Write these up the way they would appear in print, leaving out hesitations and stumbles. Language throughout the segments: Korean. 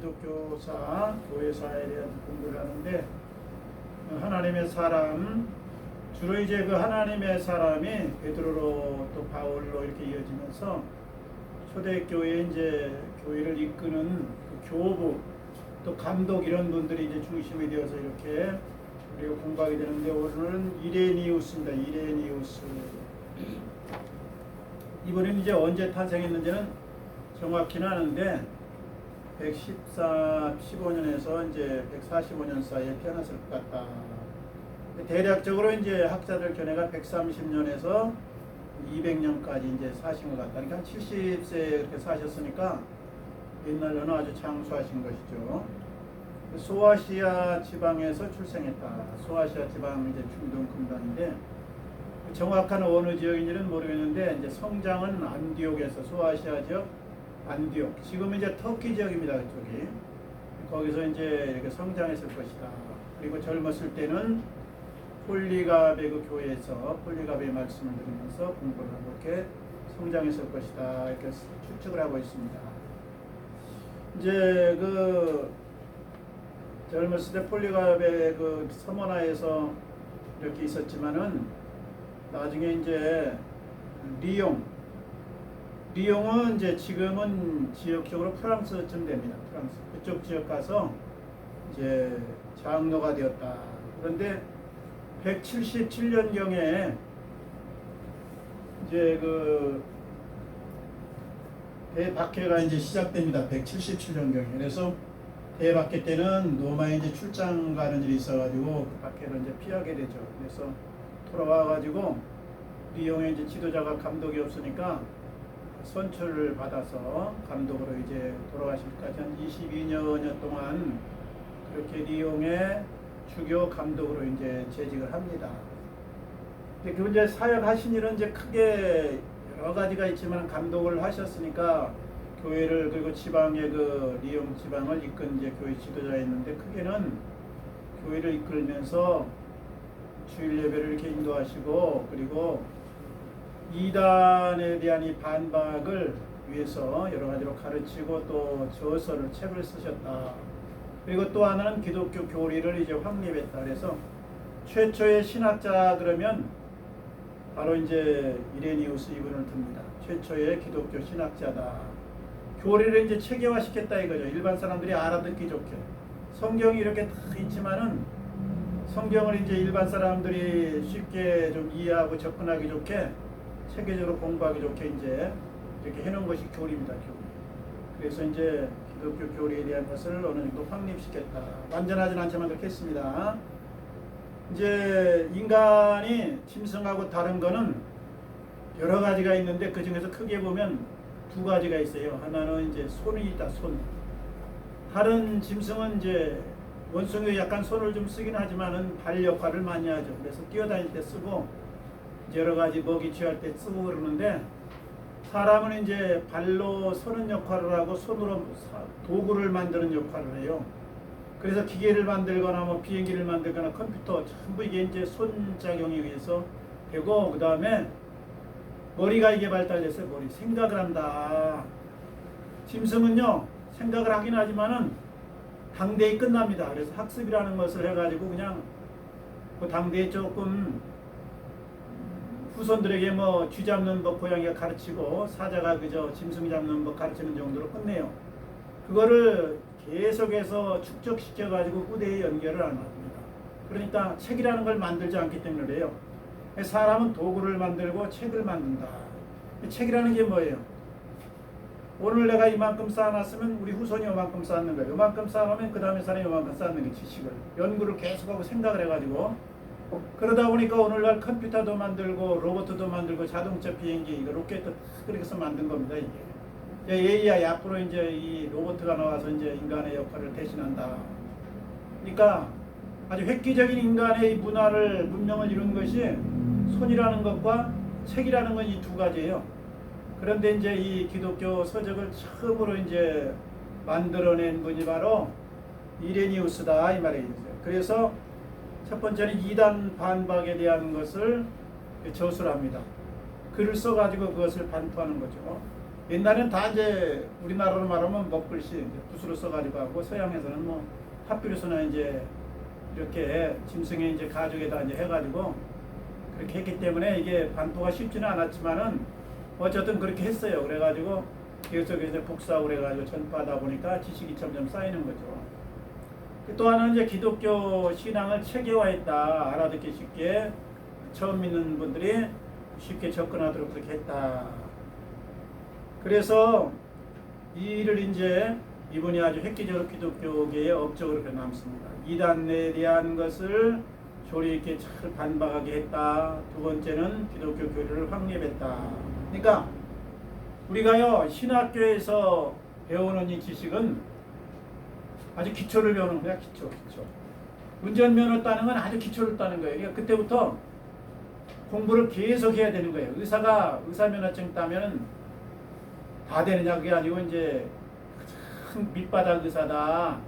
기독교사, 교회사에 대한 공부를 하는데 하나님의 사람, 주로 이제 그 하나님의 사람이 베드로로 또 바울로 이렇게 이어지면서 초대교회 이제 교회를 이끄는 그 교부 또 감독 이런 분들이 이제 중심이 되어서 이렇게 우리가 공부하게 되는데 오늘은 이레니우스입니다. 이레니우스. 이분은 이제 언제 탄생했는지는 정확히는 아는데 115년에서 이제 145년 사이에 태어났을 것 같다. 대략적으로 이제 학자들 견해가 130년에서 200년까지 이제 사신 것 같다. 그러니까 70세 이렇게 사셨으니까 옛날로는 아주 장수하신 것이죠. 소아시아 지방에서 출생했다. 소아시아 지방 이제 중동 금단인데 정확한 어느 지역인지는 모르겠는데 이제 성장은 안디옥에서 소아시아 지역 안디옥. 지금은 이제 터키 지역입니다. 그쪽이. 거기서 이제 이렇게 성장했을 것이다. 그리고 젊었을 때는 폴리갑의 그 교회에서 폴리갑의 말씀을 들으면서 공부를 하고 이렇게 성장했을 것이다. 이렇게 추측을 하고 있습니다. 이제 그 젊었을 때 폴리갑의 그 서머나에서 이렇게 있었지만은 나중에 이제 리옹은 이제 지금은 지역적으로 프랑스쯤 됩니다. 프랑스 그쪽 지역 가서 이제 장로가 되었다. 그런데 177년경에 이제 그 대박해가 이제 시작됩니다. 177년경에. 그래서 대박해 때는 로마에 이제 출장 가는 일이 있어가지고 그 박해를 이제 피하게 되죠. 그래서 돌아와가지고 리옹에 이제 지도자가 감독이 없으니까 선출을 받아서 감독으로 이제 돌아가실까지 한 22년 동안 그렇게 리옹의 주교 감독으로 이제 재직을 합니다. 근데 그 이제 사역하신 일은 이제 크게 여러 가지가 있지만 감독을 하셨으니까 교회를 그리고 지방의 그 리옹 지방을 이끈 이제 교회 지도자였는데 크게는 교회를 이끌면서 주일 예배를 이렇게 인도하시고 그리고 이단에 대한 이 반박을 위해서 여러 가지로 가르치고 또 저서를 책을 쓰셨다. 그리고 또 하나는 기독교 교리를 이제 확립했다. 그래서 최초의 신학자 그러면 바로 이제 이레니우스 이분을 듭니다. 최초의 기독교 신학자다. 교리를 이제 체계화시켰다 이거죠. 일반 사람들이 알아듣기 좋게. 성경이 이렇게 다 있지만은 성경을 이제 일반 사람들이 쉽게 좀 이해하고 접근하기 좋게 체계적으로 공부하기 좋게 이제 이렇게 해놓은 것이 교리입니다. 교리. 그래서 이제 기독교 교리에 대한 것을 어느 정도 확립시켰다. 완전하진 않지만 그렇게 했습니다. 이제 인간이 짐승하고 다른 거는 여러 가지가 있는데 그 중에서 크게 보면 두 가지가 있어요. 하나는 이제 손이 있다. 손. 다른 짐승은 이제 원숭이 약간 손을 좀 쓰긴 하지만은 발 역할을 많이 하죠. 그래서 뛰어다닐 때 쓰고 여러 가지 먹이 취할 때 쓰고 그러는데 사람은 이제 발로 서는 역할을 하고 손으로 도구를 만드는 역할을 해요. 그래서 기계를 만들거나 뭐 비행기를 만들거나 컴퓨터 전부 이게 이제 손작용에 의해서 되고 그 다음에 머리가 이게 발달됐어요. 머리 생각을 한다. 짐승은요 생각을 하긴 하지만은 당대에 끝납니다. 그래서 학습이라는 것을 해가지고 그냥 그 당대에 조금 후손들에게 뭐 쥐 잡는 법 고양이가 가르치고 사자가 그저 짐승 잡는 법 가르치는 정도로 끝내요. 그거를 계속해서 축적시켜가지고 후대에 연결을 안 합니다. 그러니까 책이라는 걸 만들지 않기 때문에 그래요. 사람은 도구를 만들고 책을 만든다. 책이라는 게 뭐예요? 오늘 내가 이만큼 쌓아놨으면 우리 후손이 이만큼 쌓는 거예요. 이만큼 쌓아놓으면 그 다음에 사람이 이만큼 쌓는 게 지식을. 연구를 계속하고 생각을 해가지고 그러다 보니까 오늘날 컴퓨터도 만들고 로봇도 만들고 자동차 비행기 이거 로켓도 그렇게 해서 만든 겁니다. 이게 AI 앞으로 이제 이 로봇가 나와서 이제 인간의 역할을 대신한다. 그러니까 아주 획기적인 인간의 문화를 문명을 이룬 것이 손이라는 것과 책이라는 건 이 두 가지예요. 그런데 이제 이 기독교 서적을 처음으로 이제 만들어낸 분이 바로 이레니우스다 이 말이에요. 그래서 첫 번째는 이단 반박에 대한 것을 저술합니다. 글을 써가지고 그것을 반포하는 거죠. 옛날엔 다 이제 우리나라로 말하면 먹글씨 이제 붓으로 써가지고 하고, 서양에서는 뭐 파피루스나 이제 이렇게 짐승의 이제 가죽에다 이제 해가지고 그렇게 했기 때문에 이게 반포가 쉽지는 않았지만은 어쨌든 그렇게 했어요. 그래가지고 계속 이제 복사하고 그래가지고 전파하다 보니까 지식이 점점 쌓이는 거죠. 또 하나는 이제 기독교 신앙을 체계화했다. 알아듣기 쉽게 처음 믿는 분들이 쉽게 접근하도록 그렇게 했다. 그래서 이 일을 이제 이분이 아주 획기적으로 기독교계의 업적으로 남습니다. 이단에 대한 것을 조리 있게 잘 반박하게 했다. 두 번째는 기독교 교리를 확립했다. 그러니까 우리가요 신학교에서 배우는 이 지식은 아주 기초를 배우는 거야. 기초. 운전면허 따는 건 아주 기초를 따는 거예요. 그러니까 그때부터 공부를 계속 해야 되는 거예요. 의사가 의사면허증 따면은 다 되느냐 그게 아니고 이제 큰 밑바닥 의사다.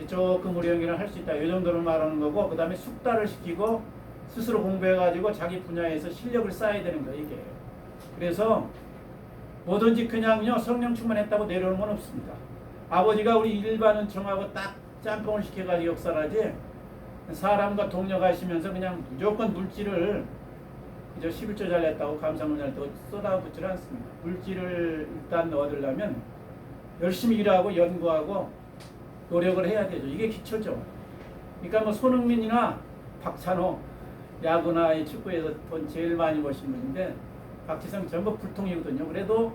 조금 우리 연기를 할 수 있다. 이 정도로 말하는 거고, 그 다음에 숙달을 시키고 스스로 공부해가지고 자기 분야에서 실력을 쌓아야 되는 거예요. 이게. 그래서 뭐든지 그냥요 성령 충만했다고 내려오는 건 없습니다. 아버지가 우리 일반 은총하고 딱 짬뽕을 시켜가지고 역사하지, 사람과 동력하시면서 그냥 무조건 물질을 그저 11조 잘 냈다고 감사문 잘 냈다고 쏟아붓질 않습니다. 물질을 일단 얻으려면 열심히 일하고 연구하고 노력을 해야 되죠. 이게 기초죠. 그러니까 뭐 손흥민이나 박찬호, 야구나 축구에서 돈 제일 많이 버신 분인데 박지성 전부 불통이거든요. 그래도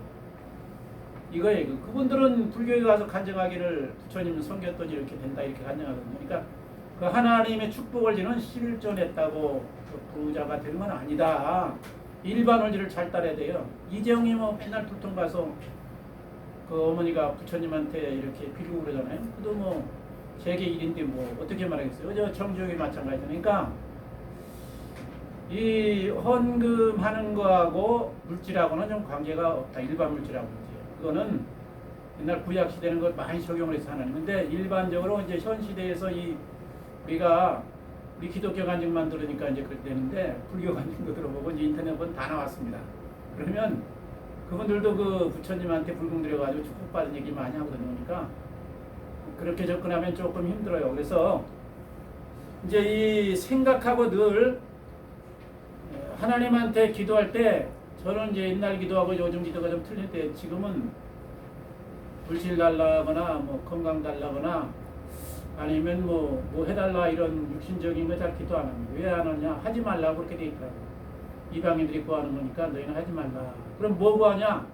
이거예요. 그분들은 불교에 가서 간증하기를 부처님 섬겼더니 이렇게 된다 이렇게 간증하거든요. 그러니까 그 하나님의 축복을 지는 11조 냈다고 부자가 되는 건 아니다. 일반 원리를 잘 따라야 돼요. 이재용이 뭐 맨날 불통 가서 그 어머니가 부처님한테 이렇게 빌고 그러잖아요. 그도 뭐 세계 1인데 뭐 어떻게 말하겠어요. 저 정주영이 마찬가지죠. 그러니까 이 헌금하는 거하고 물질하고는 좀 관계가 없다. 일반 물질하고 그거는 옛날 구약 시대는 걸 많이 적용을 해서 하는. 근데 일반적으로 이제 현 시대에서 우리가 우리 기독교 간증만 들으니까 이제 그렇게 되는데 불교 간증도 들어보고 이제 인터넷 보면 다 나왔습니다. 그러면 그분들도 그 부처님한테 불공 들여가지고 축복받은 얘기 많이 하거든요. 그러니까 그렇게 접근하면 조금 힘들어요. 그래서 이제 이 생각하고 늘 하나님한테 기도할 때, 저는 이제 옛날 기도하고 요즘 기도가 좀 틀릴 때, 지금은 물질 달라거나 뭐 건강 달라거나 아니면 뭐 해달라 이런 육신적인 거 잘 기도 안 합니다. 왜 안 하냐? 하지 말라고 그렇게 돼 있더라고요. 이방인들이 구하는 거니까 너희는 하지 말라. 그럼 뭐 구하냐?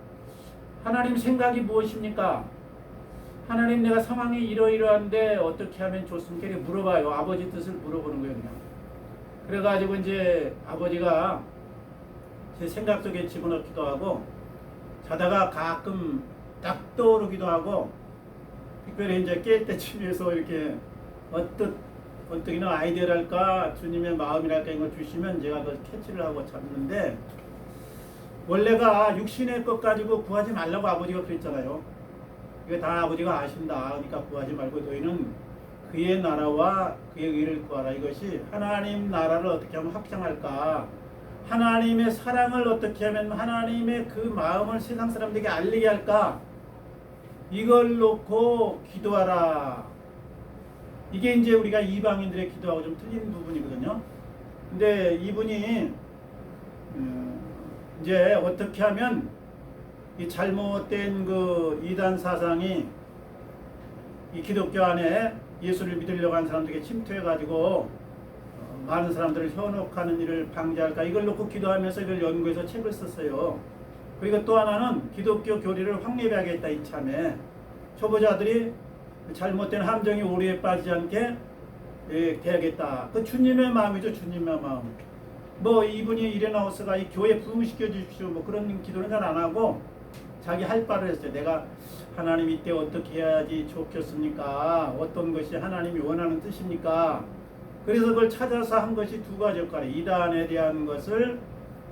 하나님 생각이 무엇입니까? 하나님 내가 상황이 이러이러한데 어떻게 하면 좋습니까? 이렇게 물어봐요. 아버지 뜻을 물어보는 거예요. 그냥. 그래가지고 이제 아버지가 제 생각 속에 집어넣기도 하고 자다가 가끔 딱 떠오르기도 하고, 특별히 이제 깰 때쯤에서 이렇게 언뜻이나 아이디어랄까 주님의 마음이랄까 이런 걸 주시면 제가 그 캐치를 하고 잡는데, 원래가 육신의 것 가지고 구하지 말라고 아버지가 그랬잖아요. 이거 다 아버지가 아신다. 그러니까 구하지 말고 너희는 그의 나라와 그의 의를 구하라. 이것이 하나님 나라를 어떻게 하면 확장할까, 하나님의 사랑을 어떻게 하면 하나님의 그 마음을 세상 사람들에게 알리게 할까, 이걸 놓고 기도하라. 이게 이제 우리가 이방인들의 기도하고 좀 틀린 부분이거든요. 근데 이분이 이제 어떻게 하면 이 잘못된 그 이단 사상이 이 기독교 안에 예수를 믿으려고 하는 사람들에게 침투해가지고 많은 사람들을 현혹하는 일을 방지할까, 이걸 놓고 기도하면서 이걸 연구해서 책을 썼어요. 그리고 또 하나는 기독교 교리를 확립해야겠다. 이참에 초보자들이 잘못된 함정이 오류에 빠지지 않게 돼야겠다. 그 주님의 마음이죠. 주님의 마음. 뭐 이분이 이래 나와서가 이 교회 부흥시켜 주십시오 뭐 그런 기도는 잘 안 하고 자기 할 바를 했어요. 내가 하나님 이때 어떻게 해야지 좋겠습니까? 어떤 것이 하나님이 원하는 뜻입니까? 그래서 그걸 찾아서 한 것이 두 가지 역할이에요. 이단에 대한 것을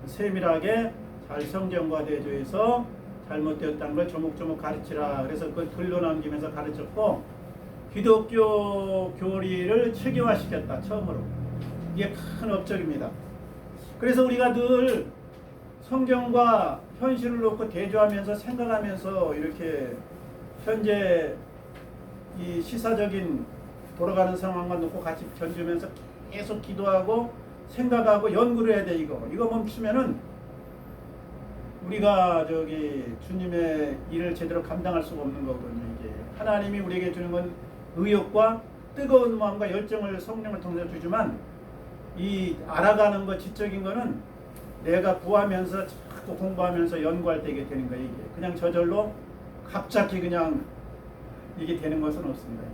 세밀하게 잘 성경과 대조해서 잘못되었다는 걸 조목조목 가르치라. 그래서 그걸 글로 남기면서 가르쳤고, 기독교 교리를 체계화시켰다. 처음으로. 이게 큰 업적입니다. 그래서 우리가 늘 성경과 현실을 놓고 대조하면서 생각하면서 이렇게 현재 이 시사적인 돌아가는 상황과 놓고 같이 견주면서 계속 기도하고 생각하고 연구를 해야 돼. 이거 멈추면은 우리가 주님의 일을 제대로 감당할 수가 없는 거거든요. 이게 하나님이 우리에게 주는 건 의욕과 뜨거운 마음과 열정을 성령을 통해서 주지만 이 알아가는 것 지적인 거는 내가 구하면서 자꾸 공부하면서 연구할 때 이게 되는 거예요. 이게 그냥 저절로 갑자기 그냥 이게 되는 것은 없습니다.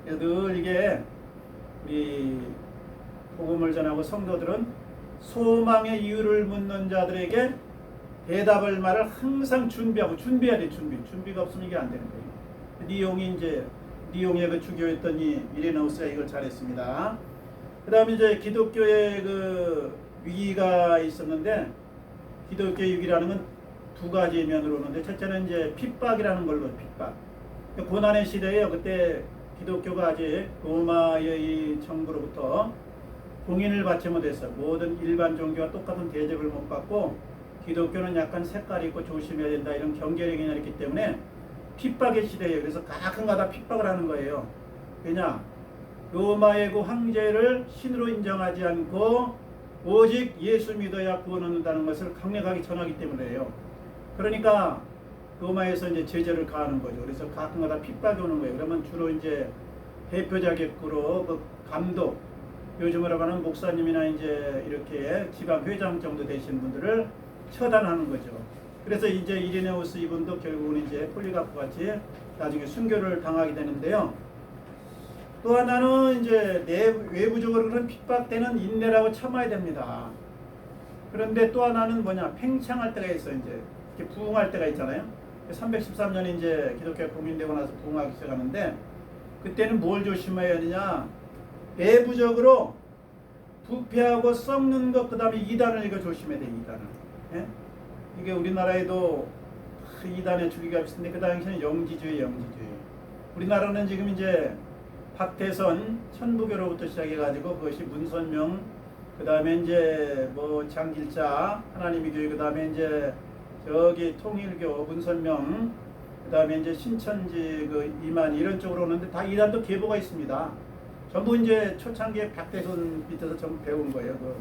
늘 이게 우리 복음을 전하고 성도들은 소망의 이유를 묻는 자들에게 대답을 말을 항상 준비해야 돼. 준비가 없으면 이게 안 되는 거예요. 니용의 그 주교였던 이 이레나우스가 이걸 잘했습니다. 그 다음에 이제 기독교의 그 위기가 있었는데, 기독교의 위기라는 건 두 가지 면으로 오는데, 첫째는 이제 핍박이라는 걸로, 핍박. 고난의 시대에요. 그때 기독교가 아직 로마의 이 정부로부터 공인을 받지 못했어요. 모든 일반 종교와 똑같은 대접을 못 받고, 기독교는 약간 색깔이 있고 조심해야 된다, 이런 경계령이 내렸기 때문에 핍박의 시대예요. 그래서 가끔가다 핍박을 하는 거예요. 왜냐? 로마의 그 황제를 신으로 인정하지 않고 오직 예수 믿어야 구원 얻는다는 것을 강력하게 전하기 때문에요. 그러니까 로마에서 이제 제재를 가하는 거죠. 그래서 가끔가다 핍박이 오는 거예요. 그러면 주로 이제 대표자격으로 그 감독, 요즘으로 말하는 목사님이나 이제 이렇게 지방 회장 정도 되신 분들을 처단하는 거죠. 그래서 이제 이레네우스 이분도 결국은 이제 폴리가프 같이 나중에 순교를 당하게 되는데요. 또 하나는 이제 외부적으로 그런 핍박되는 인내라고 참아야 됩니다. 그런데 또 하나는 뭐냐, 팽창할 때가 있어요. 이제 이렇게 부흥할 때가 있잖아요. 313년에 이제 기독교가 공인되고 나서 부흥하기 시작하는데, 그때는 뭘 조심해야 되냐, 내부적으로 부패하고 썩는 것, 그 다음에 이단을 이거 조심해야 돼. 이단을. 예? 이게 우리나라에도 이단의 주기가 비슷한데, 그 당시에는 영지주의. 우리나라는 지금 이제 박태선 천부교로부터 시작해가지고 그것이 문선명, 그 다음에 이제 뭐 장길자 하나님의 교회, 그 다음에 이제 통일교 문선명, 그 다음에 이제 신천지 그 이만 이런 쪽으로 오는데 다 이단도 계보가 있습니다. 전부 이제 초창기에 박태선 밑에서 전부 배운 거예요. 그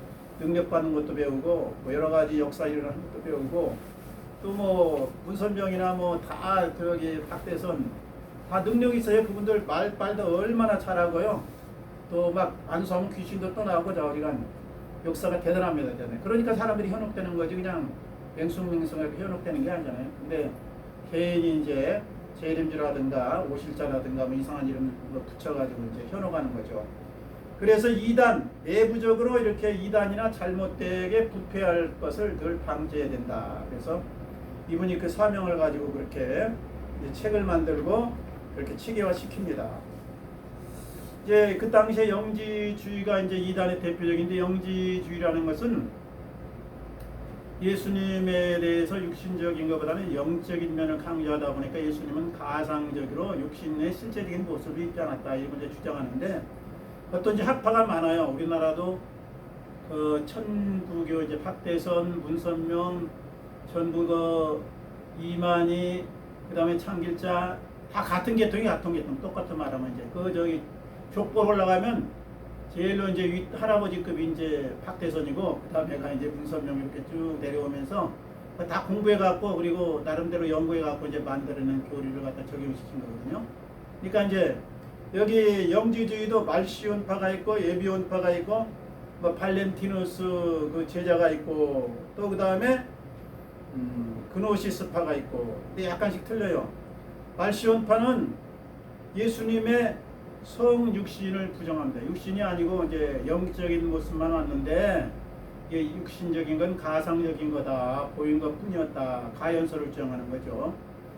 능력받는 것도 배우고, 뭐 여러 가지 역사 일어나는 것도 배우고, 또 뭐 문선명이나 뭐 다 박태선 다 능력이 있어요. 그분들 말도 얼마나 잘하고요. 또 막 안수하면 귀신도 또 나오고, 저기가 역사가 대단합니다. 그러니까 사람들이 현혹되는 거지, 그냥 맹숭맹숭하게 현혹되는 게 아니잖아요. 근데 괜히 이제 재림주라든가 오실자라든가 뭐 이상한 이름 붙여가지고 이제 현혹하는 거죠. 그래서 이단, 내부적으로 이렇게 이단이나 잘못되게 부패할 것을 늘 방지해야 된다. 그래서 이분이 그 사명을 가지고 그렇게 이제 책을 만들고 그렇게 체계화 시킵니다. 이제 그 당시에 영지주의가 이제 이단의 대표적인데, 영지주의라는 것은 예수님에 대해서 육신적인 것보다는 영적인 면을 강조하다 보니까 예수님은 가상적으로 육신의 실제적인 모습이 있지 않았다, 이런 이제 주장하는데, 어떤지 학파가 많아요. 우리나라도 그 천부교 이제 박대선, 문선명, 전부 그 이만희, 그 다음에 창길자 다 같은 계통, 똑같은 말하면 이제 족보 올라가면 제일로 이제 할아버지급이 이제 박대선이고, 그 다음에가 이제 문선명 이렇게 쭉 내려오면서 다 공부해갖고, 그리고 나름대로 연구해갖고 이제 만들어낸 교리를 갖다 적용시킨 거거든요. 그러니까 이제 여기 영지주의도 말시온파가 있고, 예비온파가 있고, 뭐 발렌티누스 그 제자가 있고, 또 그 다음에 그노시스파가 있고, 근데 약간씩 틀려요. 말시온파는 예수님의 성육신을 부정합니다. 육신이 아니고 이제 영적인 모습만 왔는데, 이게 육신적인 건 가상적인 거다, 보인 것 뿐이었다, 가연설을 주장하는 거죠.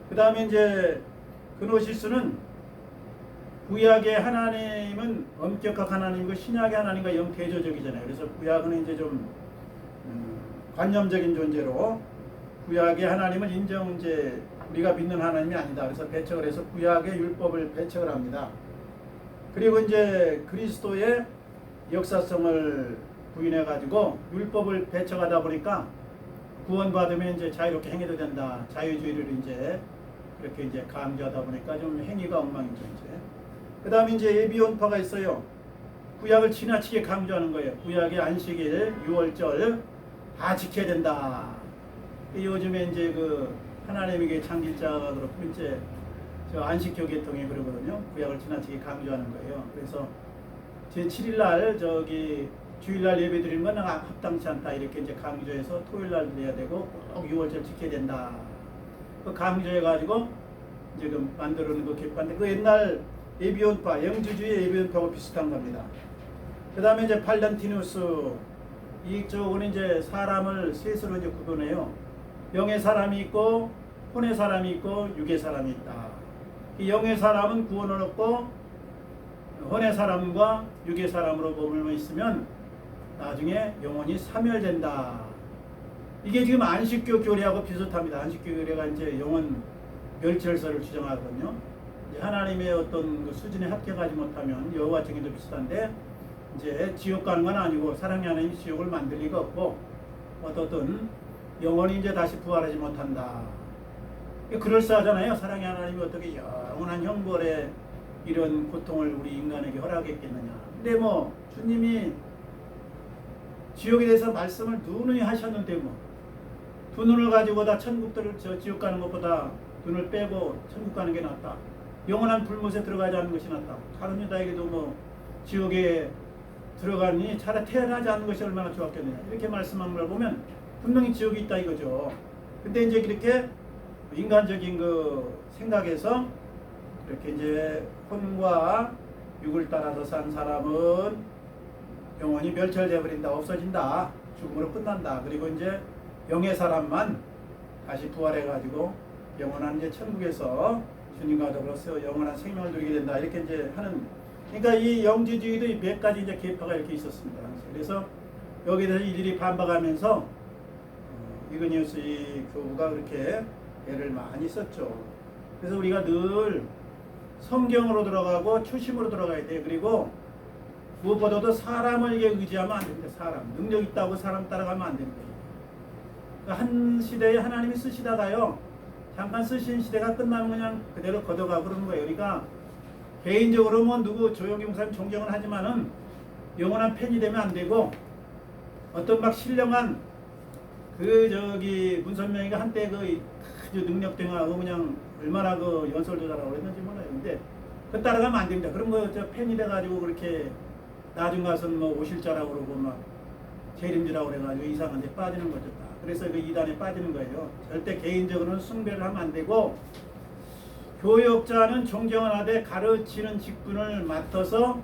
그 다음에 이제 그노시스는 구약의 하나님은 엄격한 하나님이고 신약의 하나님과 영대조적이잖아요. 그래서 구약은 이제 좀 관념적인 존재로, 구약의 하나님은 이제 우리가 믿는 하나님이 아니다. 그래서 배척을 해서 구약의 율법을 배척을 합니다. 그리고 이제 그리스도의 역사성을 부인해가지고 율법을 배척하다 보니까 구원받으면 이제 자유롭게 행해도 된다. 자유주의를 이제 그렇게 이제 강조하다 보니까 좀 행위가 엉망이죠 이제. 그다음에 이제 예비원파가 있어요. 구약을 지나치게 강조하는 거예요. 구약의 안식일, 유월절 다 지켜야 된다. 요즘에 이제 그 하나님에게 창길자가 그렇고 이제 저 안식교 계통이 그러거든요. 구약을 지나치게 강조하는 거예요. 그래서 제 7일날 저기 주일날 예배 드리는 건 합당치 않다 이렇게 이제 강조해서 토요일날 드려야 되고 꼭 유월절 지켜야 된다. 그 강조해가지고 이제 그 만들어놓은 그 계파인데 그 옛날 예비원파, 영주주의 예비원파하고 비슷한 겁니다. 그 다음에 이제 팔란티누스 이쪽은 이제 사람을 셋으로 이제 구분해요. 영의 사람이 있고 혼의 사람이 있고 육의 사람이 있다. 이 영의 사람은 구원을 얻고 혼의 사람과 육의 사람으로 머물러 있으면 나중에 영혼이 사멸된다. 이게 지금 안식교 교리하고 비슷합니다. 안식교 교리가 이제 영혼 멸절설을 주장하거든요. 하나님의 어떤 그 수준에 합격하지 못하면 여호와 증인도 비슷한데 이제 지옥 가는 건 아니고 사랑의 하나님이 지옥을 만들 리가 없고 어떻든 영혼이 이제 다시 부활하지 못한다. 그럴싸하잖아요. 사랑의 하나님이 어떻게 영원한 형벌에 이런 고통을 우리 인간에게 허락했겠느냐. 근데 뭐 주님이 지옥에 대해서 말씀을 누누이 하셨는데 뭐 두 눈을 가지고 다 천국들을 지옥 가는 것보다 눈을 빼고 천국 가는 게 낫다. 영원한 불못에 들어가지 않는 것이 낫다. 다른 유다에게도 뭐 지옥에 들어가니 차라리 태어나지 않는 것이 얼마나 좋았겠느냐. 이렇게 말씀한 걸 보면 분명히 지옥이 있다 이거죠. 근데 이제 이렇게 인간적인 그 생각에서 이렇게 이제 혼과 육을 따라서 산 사람은 영혼이 멸절돼 버린다, 없어진다, 죽음으로 끝난다. 그리고 이제 영의 사람만 다시 부활해가지고 영원한 이제 천국에서 주님과 더불어서 영원한 생명을 누리게 된다. 이렇게 이제 하는. 그러니까 이 영지주의도 몇 가지 이제 계파가 이렇게 있었습니다. 그래서 여기에 대해서 이들이 반박하면서 이그니우스 이 교부가 그렇게 애를 많이 썼죠. 그래서 우리가 늘 성경으로 들어가고 초심으로 들어가야 돼요. 그리고 무엇보다도 사람을 의지하면 안 됩니다. 사람. 능력 있다고 사람 따라가면 안 됩니다. 그러니까 한 시대에 하나님이 쓰시다가요. 잠깐 쓰신 시대가 끝나면 그냥 그대로 걷어가고 그러는 거예요. 그러니까 개인적으로 뭐 누구 조용히 목사님 존경을 하지만은 영원한 팬이 되면 안 되고 어떤 막 신령한 그 저기 문선명이가 한때 그 아주 능력등하고 그냥 얼마나 그 연설도 잘하고 그랬는지 몰라요. 근데 그 따라가면 안 됩니다. 그런 거 저 팬이 돼가지고 그렇게 나중 가서는 뭐 오실자라고 그러고 막 재림지라고 그래가지고 이상한 데 빠지는 거죠. 그래서 그 이단에 빠지는 거예요. 절대 개인적으로는 숭배를 하면 안 되고 교역자는 존경을 하되 가르치는 직분을 맡아서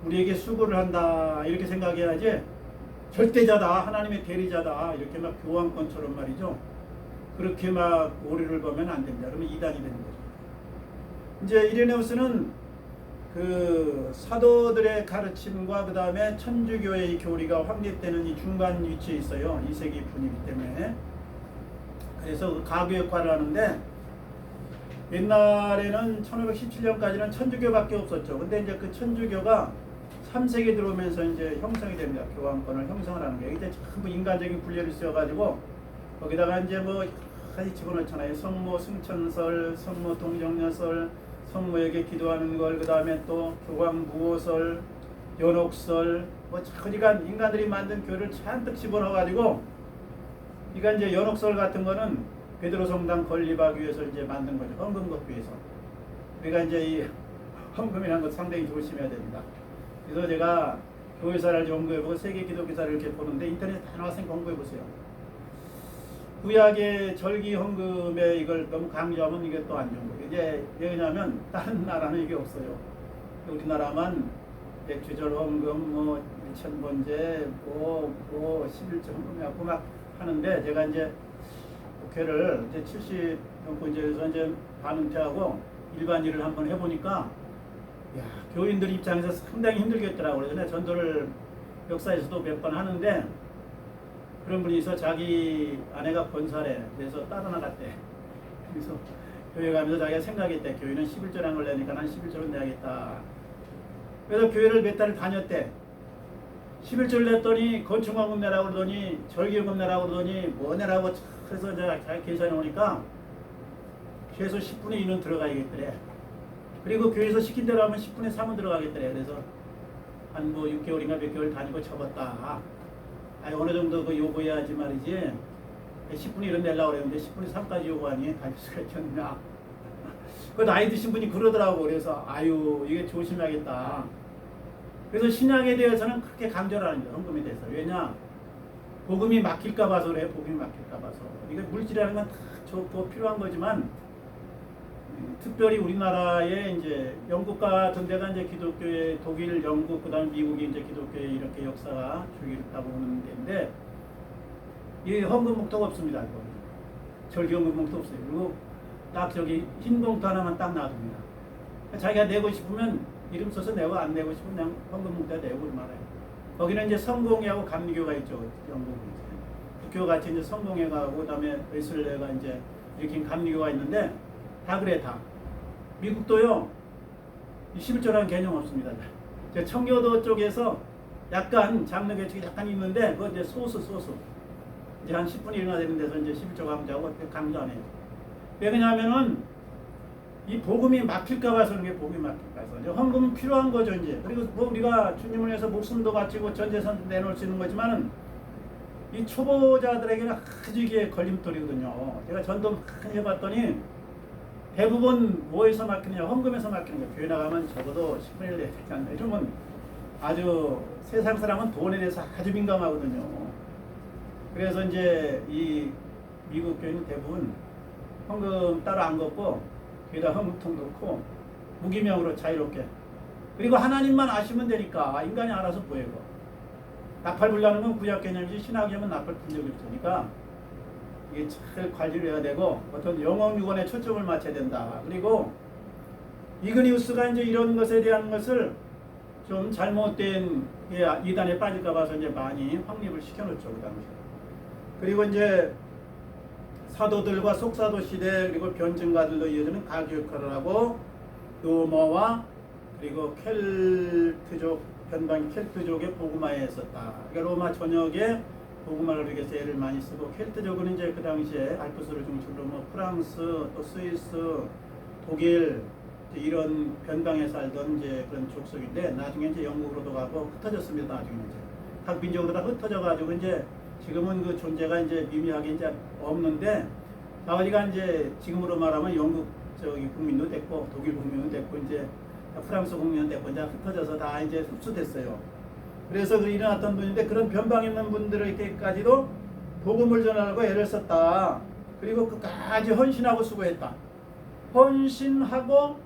우리에게 수고를 한다 이렇게 생각해야지 절대자다 하나님의 대리자다 이렇게 막 교황권처럼 말이죠. 그렇게 막 오류를 보면 안 됩니다. 그러면 이단이 되는 거죠. 이제 이레네우스는 그 사도들의 가르침과 그 다음에 천주교의 이 교리가 확립되는 이 중간 위치에 있어요. 2세기 분이기 때문에. 그래서 그 가교 역할을 하는데 옛날에는 1517년까지는 천주교밖에 없었죠. 근데 이제 그 천주교가 3세기 들어오면서 이제 형성이 됩니다. 교황권을 형성을 하는 거예요. 이제 전부 인간적인 분열이 있어가지고 거기다가 이제 뭐 같이 집어넣잖아요. 성모 승천설, 성모 동정녀설, 성모에게 기도하는 걸, 그 다음에 또 교황 무호설, 연옥설, 뭐 그러니까 인간들이 만든 교를 잔뜩 집어넣어가지고, 그러니까 이제 연옥설 같은 거는 베드로 성당 건립하기 위해서 이제 만든 거죠. 헌금 걷기 위해서. 그러니까 이제 이 헌금이라는 것 상당히 조심해야 됩니다. 그래서 제가 교회사를 연구해보고 세계 기독교사를 이렇게 보는데 인터넷에 다 나와서 공부해보세요. 구약의 절기 헌금에 이걸 너무 강조하면 이게 또 안 좋은 거예요. 이제 왜냐하면 다른 나라는 이게 없어요. 우리나라만 백주절 헌금, 뭐 일천번제, 뭐 11조 헌금이라고 막 하는데 제가 이제 국회를 이제 70 정권제에서 이제 반은퇴하고 일반 일을 한번 해보니까 야, 교인들 입장에서 상당히 힘들겠더라고요. 그래서 전도를 역사에서도 몇 번 하는데 그런 분이 있어. 자기 아내가 권사래. 그래서 따라 나갔대. 그래서 교회 가면서 자기가 생각했대. 교회는 11조라는 걸 내니까 난 11조를 내야겠다. 그래서 교회를 몇 달을 다녔대. 11절 냈더니 건축원금 내라고 그러더니 절기요금 내라고 그러더니 뭐 내라고 그래서 내가 잘 계산해 오니까 최소 10분의 2는 들어가야겠더래. 그리고 교회에서 시킨 대로 하면 10분의 3은 들어가겠더래. 그래서 한 뭐 6개월인가 몇 개월 다니고 접었다. 아니 어느 정도 그 요구해야지 말이지. 10분의 1은 내려고 그랬는데 10분의 3까지 요구하니 다닐 수가 있겠느냐. 그 나이 드신 분이 그러더라고. 그래서 아유 이게 조심해야겠다. 그래서 신약에 대해서는 그렇게 강조를 하는 거예요. 헌금에 대해서. 왜냐? 복음이 막힐까 봐서 그래. 복음이 막힐까 봐서. 이거 물질이라는 건 다 좋고 필요한 거지만 특별히 우리나라에 이제 영국 같은 데가 이제 기독교의 독일, 영국, 그다음에 미국이 이제 기독교의 이렇게 역사가 줄기있다고 보는 데인데 이 헌금 목표가 없습니다. 이거. 절기헌금 목표 없어요. 그리고 딱 저기 흰 봉투 하나만 딱 놔둡니다. 자기가 내고 싶으면 이름 써서 내고 안 내고 싶으면 그냥 헌금 목표에 내고 말아요. 거기는 이제 성공회하고 감리교가 있죠. 영국은 이제. 북교같이 이제 성공회가 하고 그다음에 웨슬레가 이제 이렇게 감리교가 있는데 다 그래 다. 미국도요. 11조라는 개념 없습니다. 청교도 쪽에서 약간 장르 개척이 약간 있는데 그거 이제 소수 이제 한 10분의 1나 되는 데서 이제 11조 강조하고 강조 안 해요. 왜냐하면은 이 복음이 막힐까 봐서 그런 게 복음이 막힐까 봐서 이제 헌금은 필요한 거죠 이제. 그리고 뭐 우리가 주님을 위해서 목숨도 바치고 전 재산도 내놓을 수 있는 거지만은 이 초보자들에게는 아주 이게 걸림돌이거든요. 제가 전도 많이 해봤더니 대부분 뭐에서 막히느냐? 헌금에서 막히는 거예요. 교회 나가면 적어도 10분의 1 내야 되지 않나. 이러면 아주 세상 사람은 돈에 대해서 아주 민감하거든요. 그래서 이제 이 미국 교회는 대부분 헌금 따로 안 걷고 뒤에다 헌금통 넣고 무기명으로 자유롭게. 그리고 하나님만 아시면 되니까 인간이 알아서 보이고. 나팔 불라는 건 구약 개념이지 신학 개념은 나팔 불 적이 없으니까 이게 잘 관리를 해야 되고 어떤 영혼 유언에 초점을 맞춰야 된다. 그리고 이그니우스가 이제 이런 것에 대한 것을 좀 잘못된 이단에 빠질까 봐서 이제 많이 확립을 시켜놓죠. 그 당시에. 그리고 이제 사도들과 속사도 시대 그리고 변증가들로 이어지는 가교 역할을 하고 로마와 그리고 켈트족 변방 켈트족의 복음화에 있었다. 그러니까 로마 전역에 복음화를 위해서 애를 많이 쓰고 켈트족은 이제 그 당시에 알프스를 중심으로 뭐 프랑스 또 스위스 독일 이런 변방에 살던 이제 그런 족속인데 나중에 이제 영국으로도 가고 흩어졌습니다. 나중에 이제 각 민족으로 다 흩어져 가지고 이제 지금은 그 존재가 이제 미미하게 이제 없는데 아버지가 이제 지금으로 말하면 영국 저기 국민도 됐고 독일 국민도 됐고 이제 프랑스 국민도 됐고 이제 흩어져서 다 이제 흡수됐어요. 그래서 그 일어났던 분인데 그런 변방 있는 분들에게까지도 복음을 전하고 애를 썼다. 그리고 끝까지 헌신하고 수고했다. 헌신하고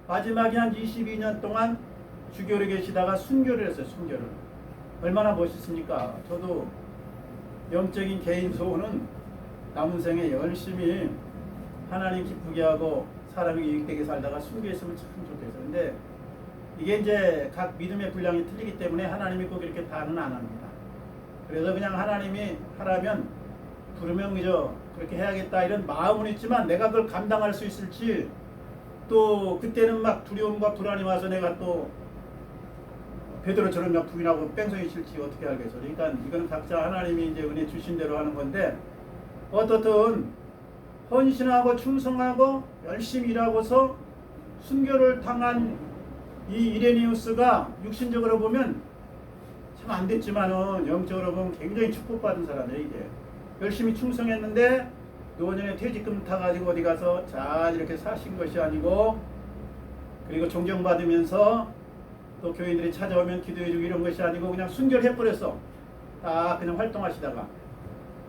마지막에 한 22년 동안 주교로 계시다가 순교를 했어요. 순교를. 얼마나 멋있습니까? 저도 영적인 개인 소원은 남은 생에 열심히 하나님 기쁘게 하고 사람에게 유익되게 살다가 순교했으면 참 좋겠어요. 근데 이게 이제 각 믿음의 분량이 틀리기 때문에 하나님이 꼭 이렇게 다는 안 합니다. 그래서 그냥 하나님이 하라면 부르면 그저 그렇게 해야겠다 이런 마음은 있지만 내가 그걸 감당할 수 있을지 또 그때는 막 두려움과 불안이 와서 내가 또 베드로처럼 막 부인하고 뺑소니 칠지 어떻게 알겠어. 그러니까 이건 각자 하나님이 이제 은혜 주신 대로 하는 건데 어떻든 헌신하고 충성하고 열심히 일하고서 순교를 당한 이 이레니우스가 육신적으로 보면 참 안 됐지만은 영적으로 보면 굉장히 축복받은 사람이에요. 이게 열심히 충성했는데 노년에 퇴직금 타가지고 어디 가서 잘 이렇게 사신 것이 아니고 그리고 존경받으면서 또 교인들이 찾아오면 기도해주고 이런 것이 아니고 그냥 순교를 해버렸어. 다 그냥 활동하시다가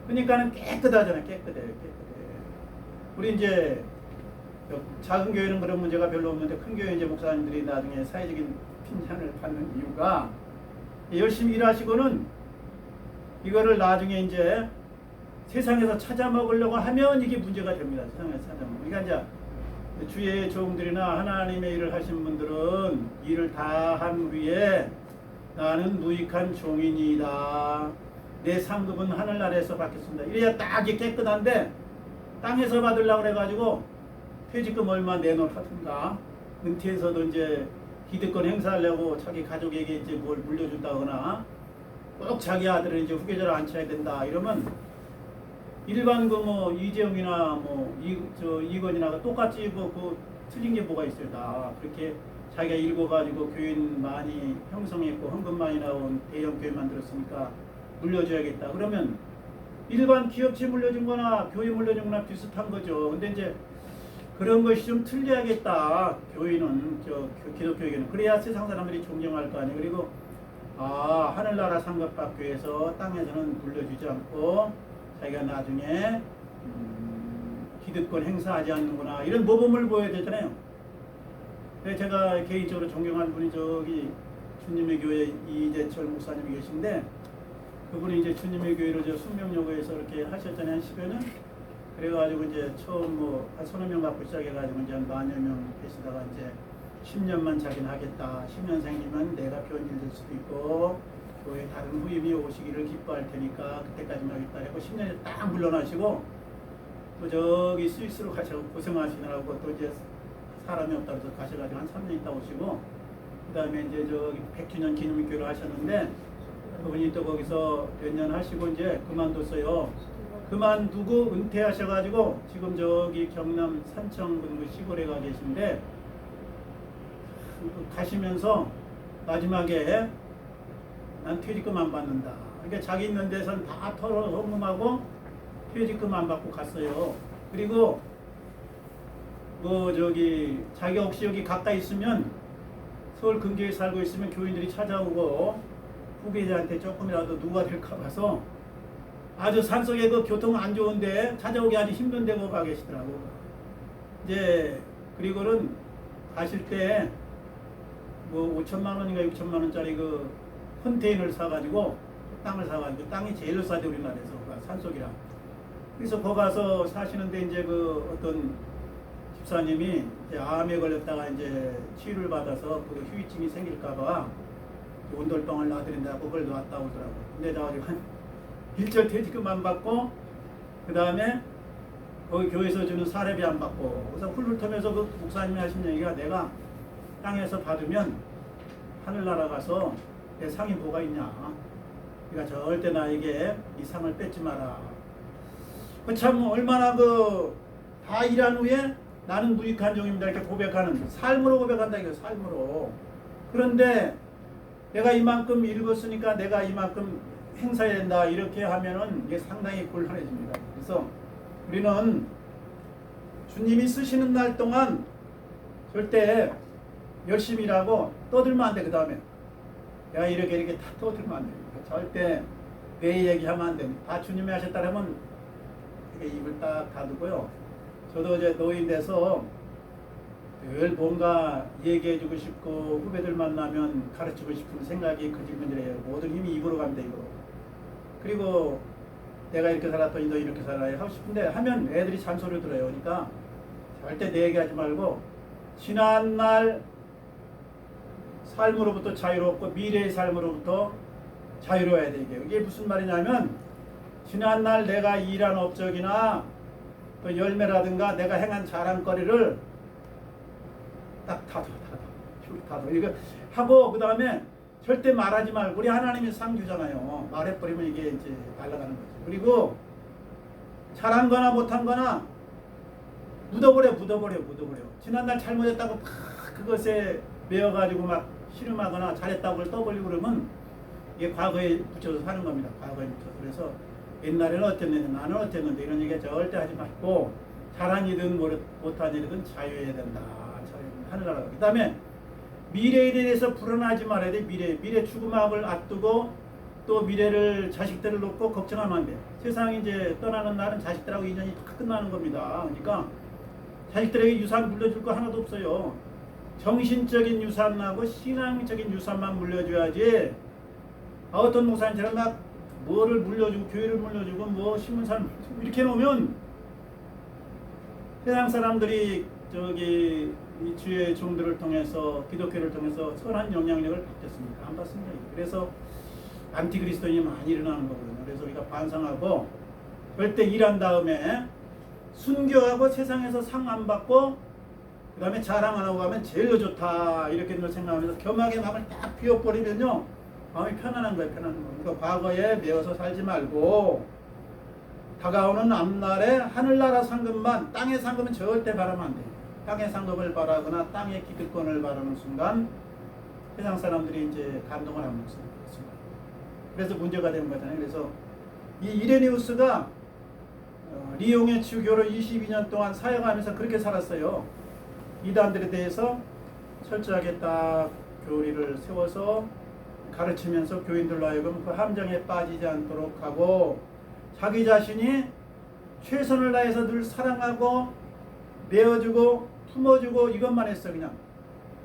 그러니까는 깨끗하잖아요. 깨끗해. 우리 이제 작은 교회는 그런 문제가 별로 없는데 큰 교회 이제 목사님들이 나중에 사회적인 핀잔을 받는 이유가 열심히 일하시고는 이거를 나중에 이제 세상에서 찾아 먹으려고 하면 이게 문제가 됩니다. 세상에서 찾아 먹으면. 그러니까 이제 주의 종들이나 하나님의 일을 하신 분들은 일을 다 한 후에 나는 무익한 종이니이다. 내 상급은 하늘나라에서 받겠습니다. 이래야 딱 깨끗한데 땅에서 받으려고 그래가지고 퇴직금 얼마 내놓던가 은퇴해서도 이제 기득권 행사하려고 자기 가족에게 이제 뭘 물려준다거나 꼭 자기 아들을 이제 후계자로 앉혀야 된다 이러면 일반 그 뭐 이재용이나 뭐 이건이나 똑같이 그 틀린 게 뭐가 있어요. 다 그렇게 자기가 읽어가지고 교인 많이 형성했고 헌금 많이 나온 대형 교회 만들었으니까 물려줘야겠다. 그러면 일반 기업체 물려준 거나 교회 물려준 거나 비슷한 거죠. 근데 이제 그런 것이 좀 틀려야겠다. 교회는 기독교에게는 그래야 세상 사람들이 존경할 거 아니에요. 그리고 하늘나라 상급학교에서 땅에서는 물려주지 않고 자기가 나중에 기득권 행사하지 않는구나 이런 모범을 보여야 되잖아요. 그래서 제가 개인적으로 존경하는 분이 저기 주님의 교회 이재철 목사님이 계신데 그분이 이제 주님의 교회로 저 숙명여고에서 이렇게 하셨잖아요. 한 10여 년. 그래가지고 이제 처음 한 서너 명 갖고 시작해가지고 이제 한 만여 명 계시다가 이제 10년만 자기는 하겠다. 10년생이면 내가 변질 될 수도 있고 교회 다른 후임이 오시기를 기뻐할 테니까 그때까지만 하겠다 하고 10년에 딱 물러나시고 또 저기 스위스로 가셔서 고생하시느라고 또 이제 사람이 없다고 해서 가셔가지고 한 3년 있다 오시고 그 다음에 이제 저기 100주년 기념교회를 하셨는데 그분이 또 거기서 몇 년 하시고 이제 그만뒀어요. 그만두고 은퇴하셔가지고 지금 저기 경남 산청군 그 시골에 가 계신데 가시면서 마지막에 난 퇴직금 안 받는다. 그러니까 자기 있는 데선 다 털어 헌금하고 퇴직금 안 받고 갔어요. 그리고 자기가 혹시 여기 가까이 있으면 서울 근교에 살고 있으면 교인들이 찾아오고 후계자한테 조금이라도 누가 될까 봐서 아주 산속에 그 교통 안 좋은데 찾아오기 아주 힘든 데고 가 계시더라고. 이제 그리고는 가실 때 뭐 5천만 원인가 6천만 원짜리 그 컨테이너를 사가지고 땅을 사가지고 땅이 제일로 싸대 우리나라에서 산속이라. 그래서 거기 가서 사시는데 이제 그 어떤 집사님이 이제 암에 걸렸다가 이제 치유를 받아서 그 후유증이 생길까봐 온돌방을 놔드린다고 그걸 놨다 오더라고. 근데 나가지고 한 일절 퇴직금 안 받고 그 다음에 거기 교회에서 주는 사례비 안 받고 그래서 훌훌 털면서 그 목사님이 하신 얘기가 내가 땅에서 받으면 하늘나라 가서 내 상이 뭐가 있냐. 그러니까 절대 나에게 이 상을 뺏지 마라. 그 참 얼마나 다 일한 후에 나는 무익한 종입니다 이렇게 고백하는 삶으로 고백한다 이거 삶으로. 그런데 내가 이만큼 읽었으니까 내가 이만큼 행사해야 된다 이렇게 하면은 이게 상당히 곤란해집니다. 그래서 우리는 주님이 쓰시는 날 동안 절대 열심히 일하고 떠들면 안 돼. 그 다음에 내가 이렇게 다 떠들면 안 돼. 절대 내 얘기하면 안 돼. 다 주님이 하셨다면 이렇게 입을 딱 닫고요. 저도 이제 노인 돼서 늘 뭔가 얘기해주고 싶고 후배들 만나면 가르치고 싶은 생각이 그질문질해요. 모든 힘이 입으로 갑니다. 입으로. 그리고 내가 이렇게 살았더니 너 이렇게 살아야 하고 싶은데 하면 애들이 잔소리를 들어요. 그러니까 절대 내 얘기하지 말고 지난날 삶으로부터 자유롭고 미래의 삶으로부터 자유로워야 돼. 이게 무슨 말이냐면 지난날 내가 일한 업적이나 또 열매라든가 내가 행한 자랑거리를 딱 닫아. 이거 하고 그 다음에 절대 말하지 말고 우리 하나님이 상 주잖아요. 말해버리면 이게 이제 날아가는 거죠. 그리고 잘한 거나 못한 거나 묻어버려. 지난날 잘못했다고 막 그것에 매여가지고 막 씨름하거나 잘했다고 떠벌리고 그러면 이게 과거에 붙여서 사는 겁니다. 과거에 붙여서. 그래서 옛날에는 어땠는데 나는 어땠는데 이런 얘기 절대 하지 말고 잘한 일이든 못한 일이든 자유해야 된다. 하늘나라. 그 다음에 미래에 대해서 불안하지 말아야 돼. 미래 죽음학을 앞두고 또 미래를 자식들을 놓고 걱정하면 안 돼. 세상이 이제 떠나는 날은 자식들하고 인연이 다 끝나는 겁니다. 그러니까 자식들에게 유산 물려줄 거 하나도 없어요. 정신적인 유산하고 신앙적인 유산만 물려줘야지. 어떤 목사님처럼 막 뭐를 물려주고 교회를 물려주고 뭐 신문사를 이렇게 해놓으면 세상 사람들이 이 주의 종들을 통해서 기독교를 통해서 선한 영향력을 받겠습니까? 안 받습니다. 그래서 안티그리스도인이 많이 일어나는 거거든요. 그래서 우리가 반성하고 절대 일한 다음에 순교하고 세상에서 상 안 받고 그 다음에 자랑 안 하고 가면 제일 좋다 이렇게 생각하면서 겸하게 마음을 딱 비워버리면요 마음이 편안한 거예요. 편안한 거. 그러니까 과거에 매어서 살지 말고 다가오는 앞날에 하늘나라 상급만, 땅의 상급은 절대 바라면 안 돼요. 땅의 상급을 바라거나 땅의 기득권을 바라는 순간 세상 사람들이 이제 감동을 안 먹습니다. 그래서 문제가 되는 거잖아요. 그래서 이 이레니우스가 리옹의 주교로 22년 동안 사역하면서 그렇게 살았어요. 이단들에 대해서 철저하게 딱 교리를 세워서 가르치면서 교인들로 하여금 그 함정에 빠지지 않도록 하고 자기 자신이 최선을 다해서 늘 사랑하고 내어주고 품어주고 이것만 했어. 그냥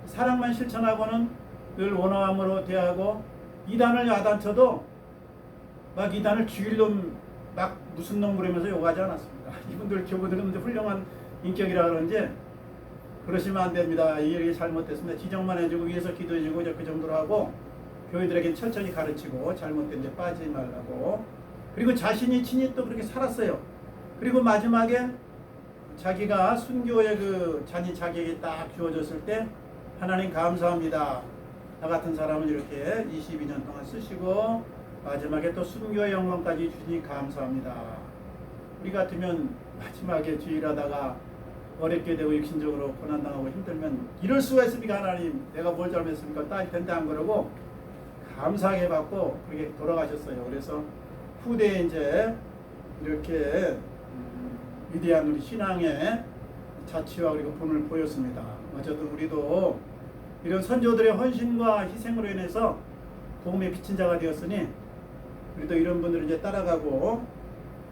사랑만 실천하고는 늘 원화함으로 대하고 이단을 야단쳐도 막 이단을 죽일 놈 막 무슨 놈 그러면서 욕하지 않았습니다. 이분들 교부들은 훌륭한 인격이라 그런지 그러시면 안 됩니다. 이게 잘못됐습니다. 지적만 해주고 위에서 기도해주고 그 정도로 하고 교인들에게 천천히 가르치고 잘못된 데 빠지지 말라고. 그리고 자신이 친히 또 그렇게 살았어요. 그리고 마지막에 자기가 순교의 그 잔이 자기에게 딱 주어졌을 때 하나님 감사합니다. 나 같은 사람을 이렇게 22년 동안 쓰시고 마지막에 또 순교의 영광까지 주시니 감사합니다. 우리 같으면 마지막에 주일하다가 어렵게 되고 육신적으로 고난당하고 힘들면 이럴 수가 있습니까? 하나님 내가 뭘 잘못했습니까? 딸 텐데 안 그러고 감사하게 받고 그렇게 돌아가셨어요. 그래서 후대에 이제 이렇게 위대한 우리 신앙의 자치와 그리고 본을 보였습니다. 어쨌든 우리도 이런 선조들의 헌신과 희생으로 인해서 복음에 비친 자가 되었으니 우리도 이런 분들을 이제 따라가고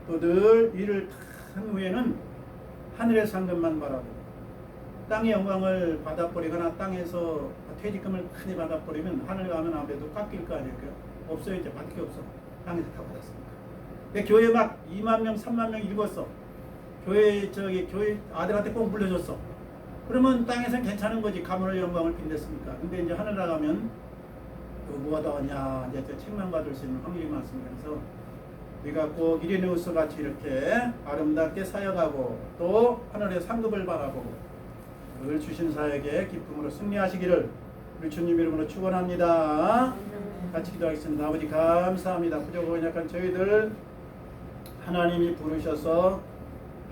또 늘 일을 한 후에는 하늘의 상급만 바라보고 땅의 영광을 받아버리거나 땅에서 퇴직금을 많이 받아버리면 하늘 가면 아무래도 깎일 거 아닐까요? 없어요. 이제 받을 게 없어. 땅에서 다 받았으니까. 근데 교회 막 2만 명, 3만 명 읽었어. 교회 아들한테 꼭 물려줬어. 그러면 땅에서는 괜찮은 거지. 가문의 영광을 빈댔으니까. 근데 이제 하늘 나가면 또 뭐가 더 하냐 이제 책만 받을 수 있는 확률이 많습니다. 그래서 우리가 꼭 이레니우스 같이 이렇게 아름답게 사역하고 또 하늘의 상급을 바라보고 늘 주신 사역에 기쁨으로 승리하시기를 우리 주님 이름으로 축원합니다. 같이 기도하겠습니다. 아버지 감사합니다. 부족하고 약한 저희들 하나님이 부르셔서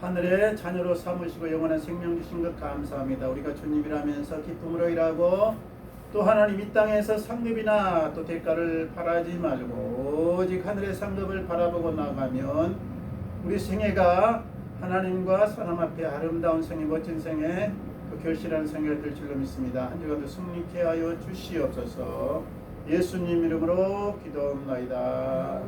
하늘의 자녀로 삼으시고 영원한 생명 주신 것 감사합니다. 우리가 주님이라면서 기쁨으로 일하고 또 하나님 이 땅에서 상급이나 또 대가를 바라지 말고 오직 하늘의 상급을 바라보고 나가면 우리 생애가 하나님과 사람 앞에 아름다운 생애, 멋진 생애, 또 결실하는 생애가 될 줄로 믿습니다. 한 주간도 승리케 하여 주시옵소서. 예수님 이름으로 기도합나이다.